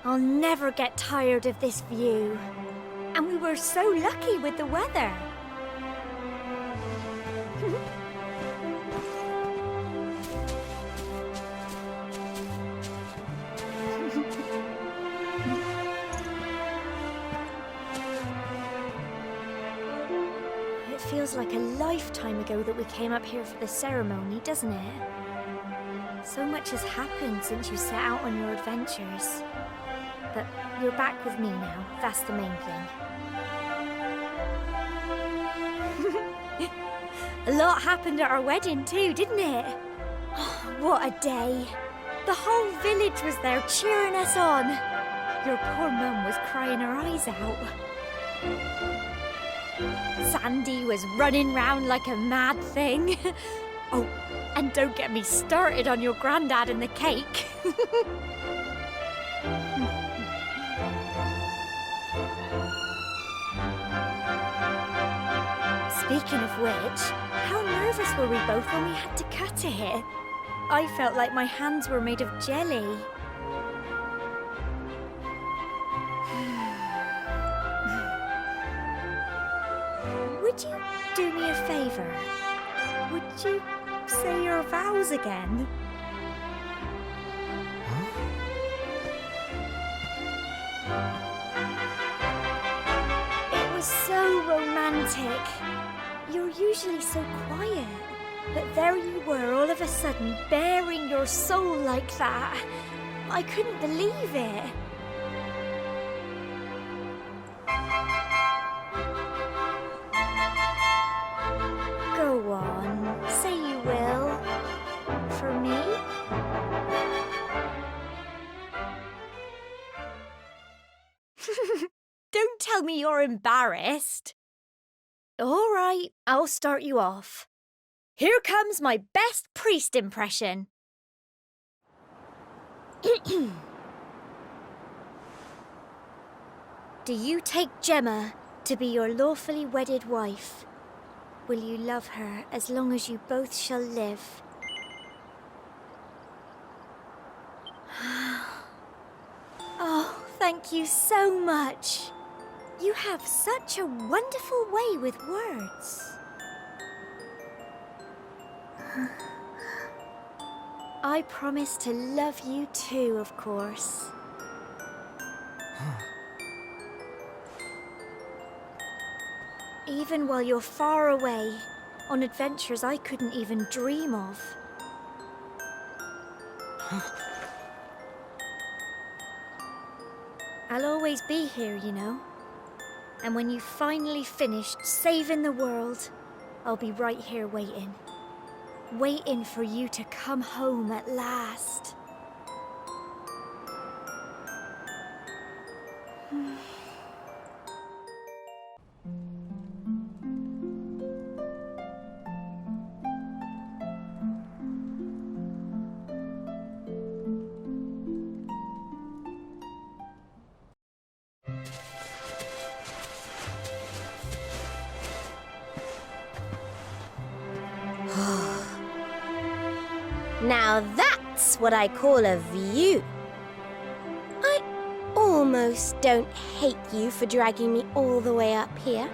I'll never get tired of this view. And we were so lucky with the weather. It feels like a lifetime ago that we came up here for the ceremony, doesn't it? So much has happened since you set out on your adventures. But you're back with me now, that's the main thing. A lot happened at our wedding too, didn't it? Oh, what a day. The whole village was there cheering us on. Your poor mum was crying her eyes out. Sandy was running round like a mad thing. Oh, and don't get me started on your granddad and the cake. Speaking of which, how nervous were we both when we had to cut it? I felt like my hands were made of jelly. Would you do me a favour? Would you say your vows again? It was so romantic. You're usually so quiet, but there you were all of a sudden baring your soul like that. I couldn't believe it. Go on, say you will. For me? Don't tell me you're embarrassed. All right, I'll start you off. Here comes my best priest impression. Do you take Gemma to be your lawfully wedded wife? Will you love her as long as you both shall live? Oh, thank you so much. You have such a wonderful way with words. I promise to love you too, of course. Even while you're far away, on adventures I couldn't even dream of. I'll always be here, you know. And when you've finally finished saving the world, I'll be right here waiting. Waiting for you to come home at last. Now that's what I call a view. I almost don't hate you for dragging me all the way up here.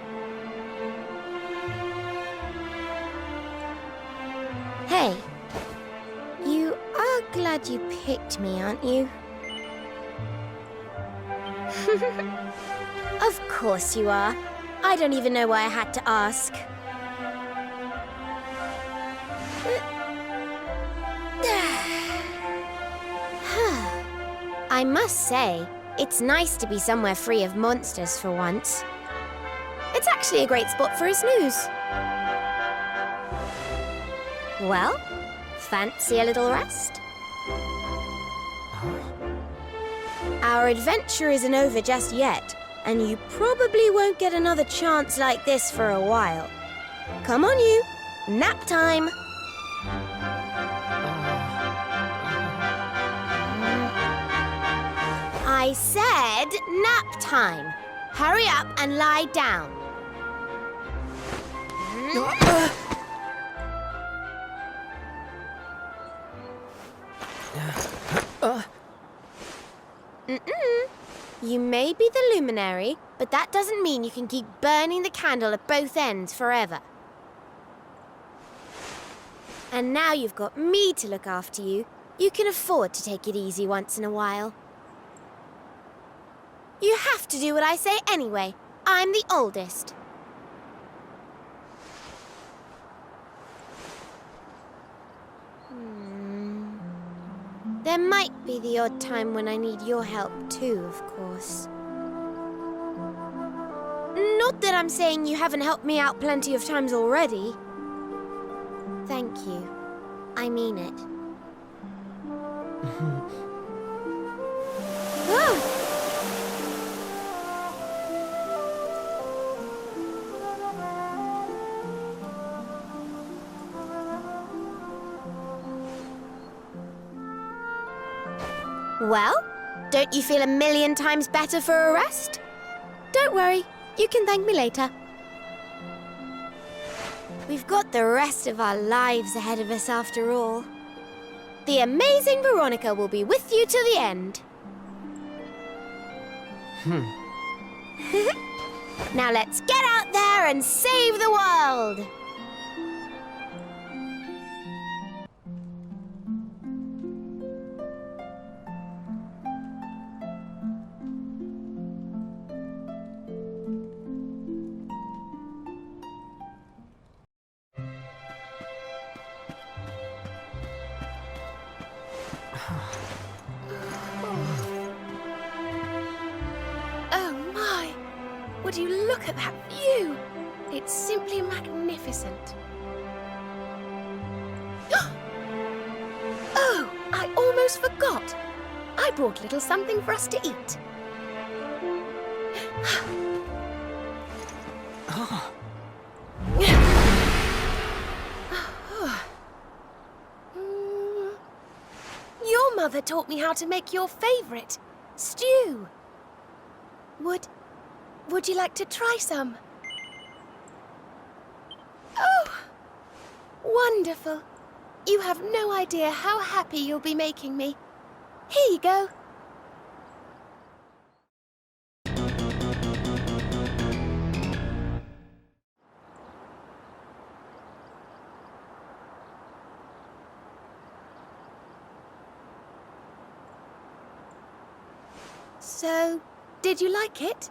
Hey, you are glad you picked me, aren't you? Of course you are. I don't even know why I had to ask. I must say, it's nice to be somewhere free of monsters for once. It's actually a great spot for a snooze. Well, fancy a little rest? Our adventure isn't over just yet, and you probably won't get another chance like this for a while. Come on, you. Nap time. I said nap time. Hurry up and lie down. Mm-mm. You may be the luminary, but that doesn't mean you can keep burning the candle at both ends forever. And now you've got me to look after you, you can afford to take it easy once in a while. You have to do what I say anyway. I'm the oldest. There might be the odd time when I need your help too, of course. Not that I'm saying you haven't helped me out plenty of times already. Thank you. I mean it. Whoa! Well, don't you feel a million times better for a rest? Don't worry, you can thank me later. We've got the rest of our lives ahead of us after all. The amazing Veronica will be with you till the end. Now let's get out there and save the world! Oh my! Would you look at that view? It's simply magnificent. Oh, I almost forgot. I brought a little something for us to eat. Your mother taught me how to make your favorite, stew. Would you like to try some? Oh, wonderful. You have no idea how happy you'll be making me. Here you go. So, did you like it?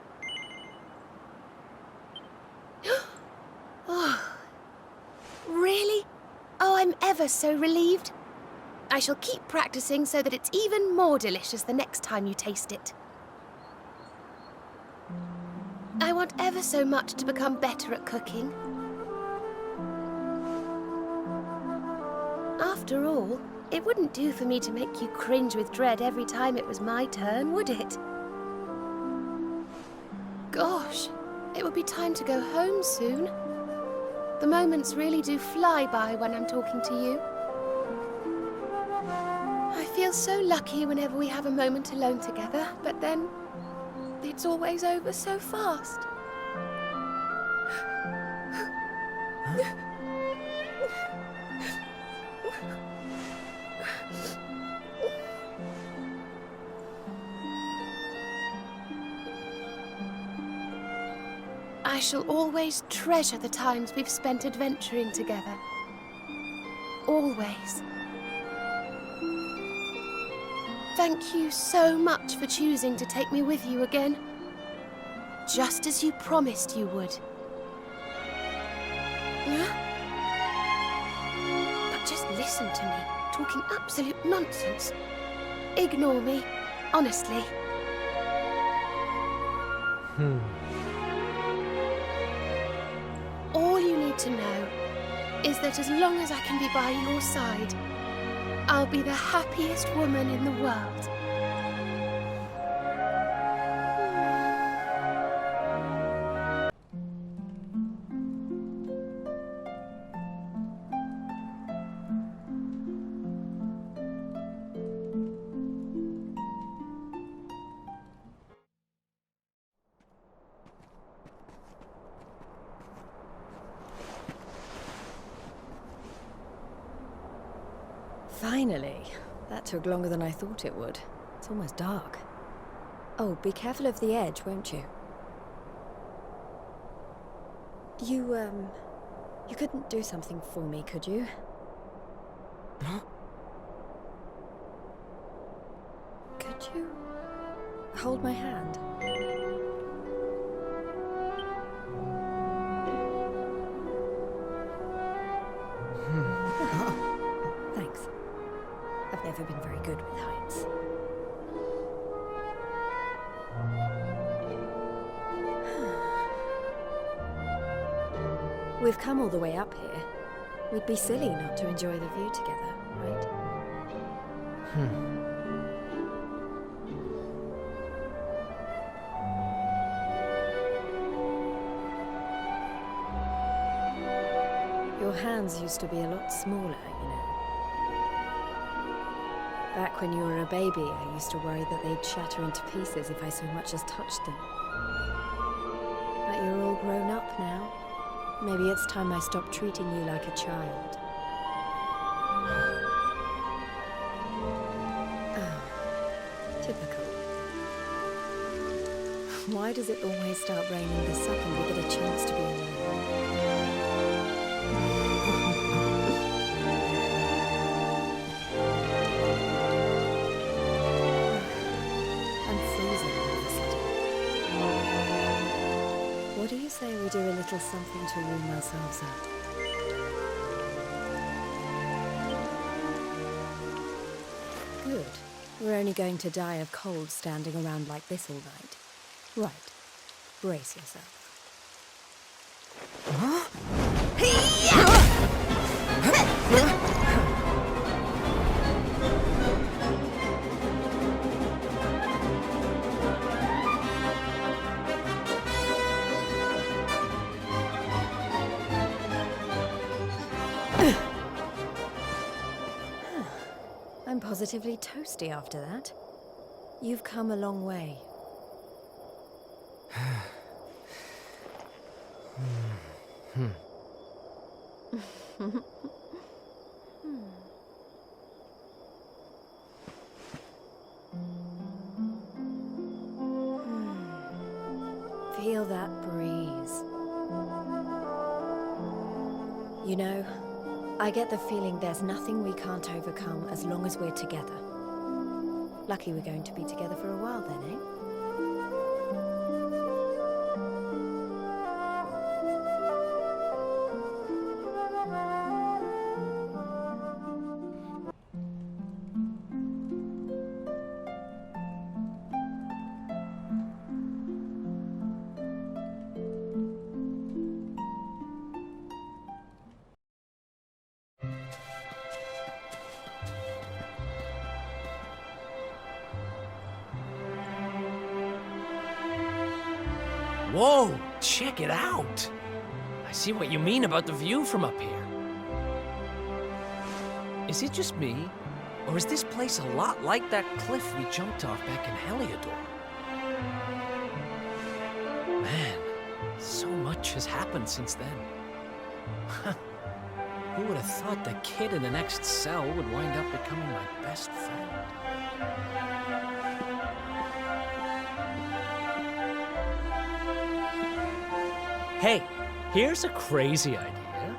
Oh, really? Oh, I'm ever so relieved. I shall keep practicing so that it's even more delicious the next time you taste it. I want ever so much to become better at cooking. After all, it wouldn't do for me to make you cringe with dread every time it was my turn, would it? Gosh, it would be time to go home soon. The moments really do fly by when I'm talking to you. I feel so lucky whenever we have a moment alone together, but then it's always over so fast. I shall always treasure the times we've spent adventuring together. Always. Thank you so much for choosing to take me with you again. Just as you promised you would. But just listen to me, talking absolute nonsense. Ignore me, honestly. All you need to know is that as long as I can be by your side, I'll be the happiest woman in the world. Finally. That took longer than I thought it would. It's almost dark. Oh, be careful of the edge, won't you? You couldn't do something for me, could you? Huh? Could you hold my hand? Thanks. I've never been very good with heights. We've come all the way up here. We'd be silly not to enjoy the view together, right? Your hands used to be a lot smaller, you know. Back when you were a baby, I used to worry that they'd shatter into pieces if I so much as touched them. But you're all grown up now. Maybe it's time I stopped treating you like a child. Oh, typical. Why does it always start raining the second we get a chance to be alone? I'm freezing all of a sudden. What do you say we do a little something to warm ourselves up? Good. We're only going to die of cold standing around like this all night. Right. Brace yourself. I'm positively toasty after that. You've come a long way. Feel that breeze. You know, I get the feeling there's nothing we can't overcome as long as we're together. Lucky we're going to be together for a while then, eh? Whoa, check it out! I see what you mean about the view from up here. Is it just me, or is this place a lot like that cliff we jumped off back in Heliodor? Man, so much has happened since then. Who would have thought the kid in the next cell would wind up becoming my best friend? Hey, here's a crazy idea.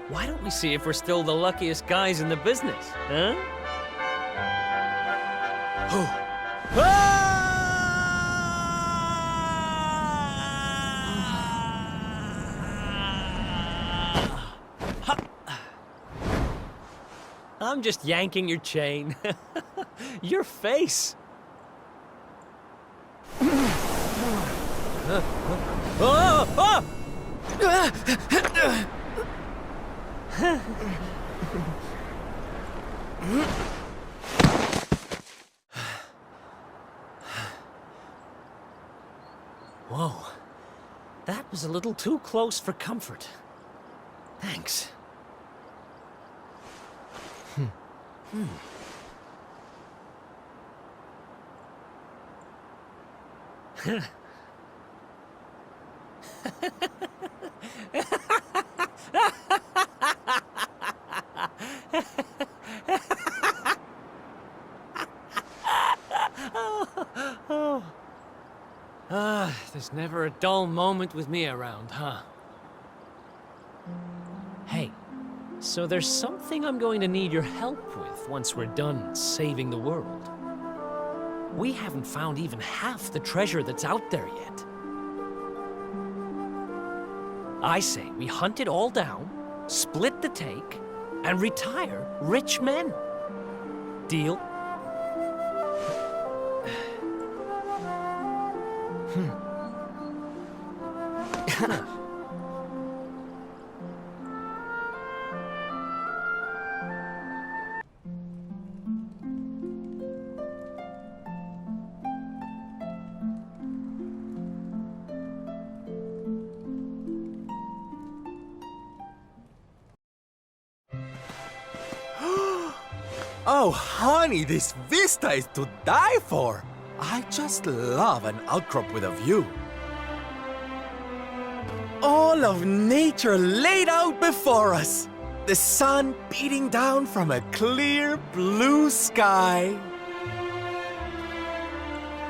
Why don't we see if we're still the luckiest guys in the business, huh? I'm just yanking your chain. Your face. Whoa, that was a little too close for comfort. Thanks. There's never a dull moment with me around, huh? Hey, so there's something I'm going to need your help with once we're done saving the world. We haven't found even half the treasure that's out there yet. I say we hunt it all down, split the take, and retire rich men. Deal? Oh, honey, this vista is to die for. I just love an outcrop with a view. All of nature laid out before us. The sun beating down from a clear blue sky.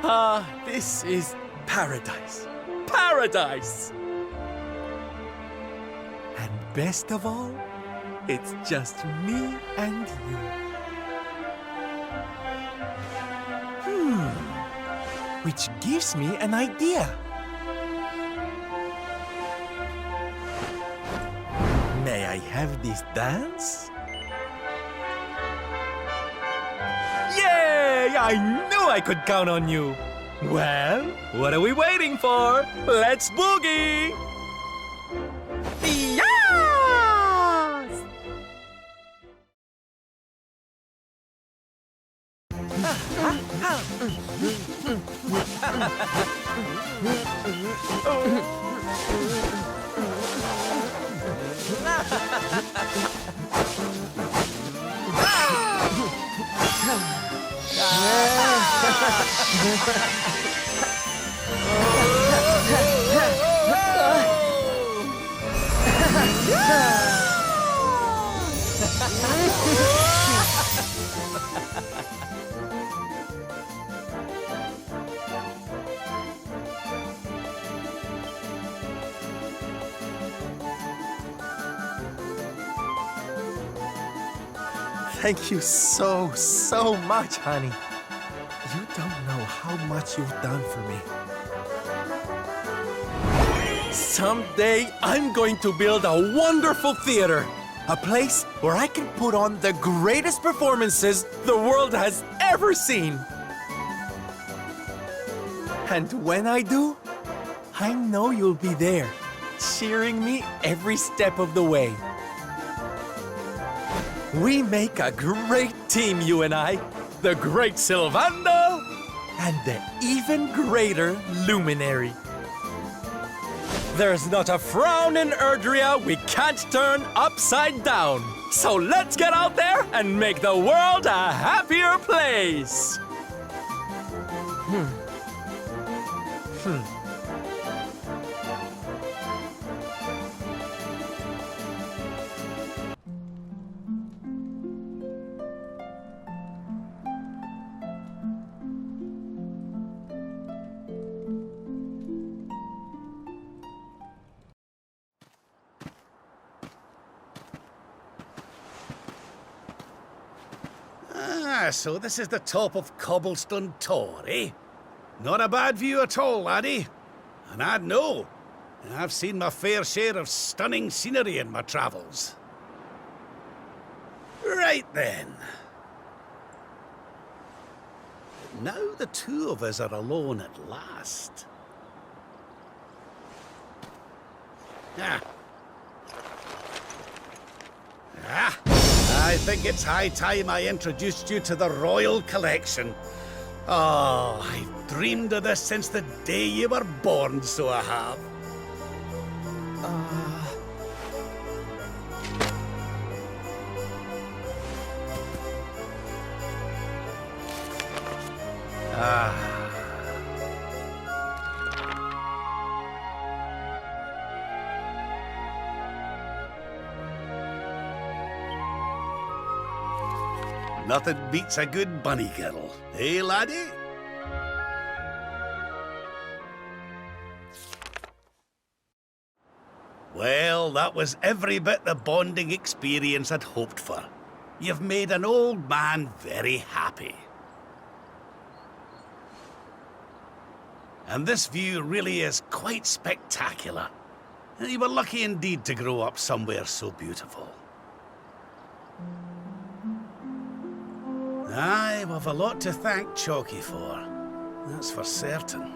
Ah, this is paradise. Paradise! And best of all, it's just me and you. Which gives me an idea. May I have this dance? Yay! I knew I could count on you. Well, what are we waiting for? Let's boogie! Yes! Thank you so much, honey. You don't know how much you've done for me. Someday, I'm going to build a wonderful theater. A place where I can put on the greatest performances the world has ever seen. And when I do, I know you'll be there, cheering me every step of the way. We make a great team, you and I. The great Sylvando and the even greater Luminary. There's not a frown in Erdrea we can't turn upside down. So let's get out there and make the world a happier place. So this is the top of Cobblestone Tor, eh? Not a bad view at all, laddie. And I'd know. I've seen my fair share of stunning scenery in my travels. Right then. Now the two of us are alone at last. I think it's high time I introduced you to the Royal Collection. Oh, I've dreamed of this since the day you were born, so I have. Nothing beats a good bunny girl, eh, laddie? Well, that was every bit the bonding experience I'd hoped for. You've made an old man very happy. And this view really is quite spectacular. You were lucky indeed to grow up somewhere so beautiful. Aye, we've a lot to thank Chalky for. That's for certain.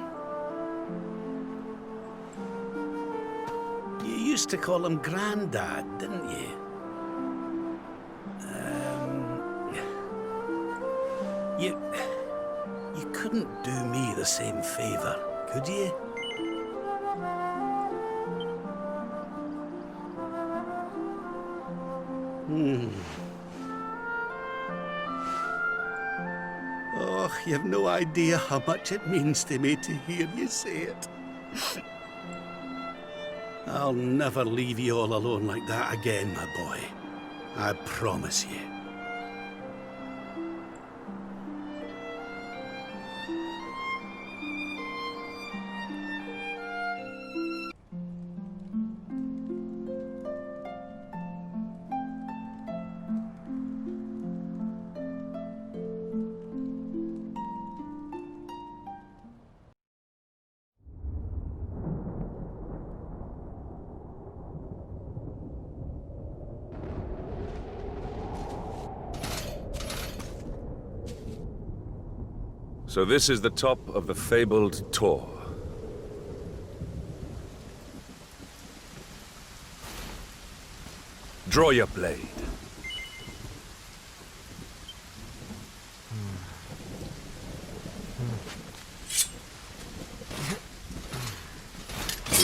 You used to call him Grandad, didn't you? You couldn't do me the same favor, could you? Oh, you've no idea how much it means to me to hear you say it. I'll never leave you all alone like that again, my boy. I promise you. So this is the top of the fabled Tor. Draw your blade.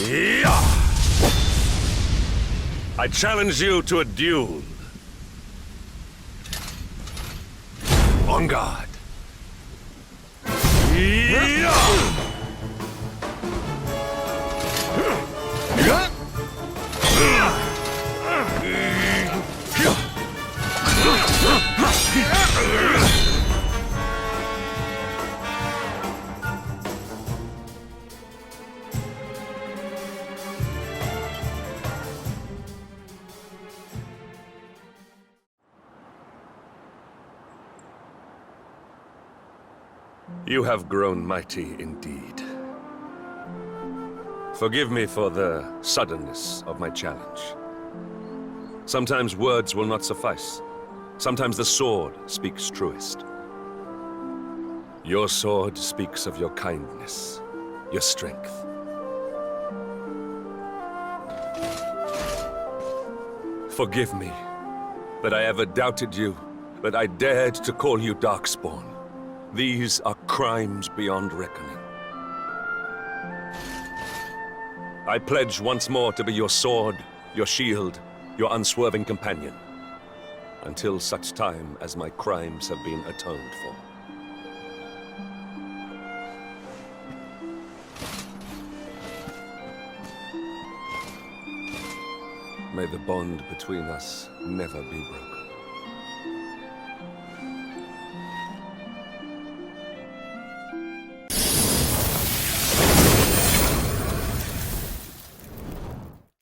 Yeah! I challenge you to a duel. On guard. You have grown mighty indeed. Forgive me for the suddenness of my challenge. Sometimes words will not suffice. Sometimes the sword speaks truest. Your sword speaks of your kindness, your strength. Forgive me that I ever doubted you, that I dared to call you Darkspawn. These are crimes beyond reckoning. I pledge once more to be your sword, your shield, your unswerving companion, until such time as my crimes have been atoned for. May the bond between us never be broken.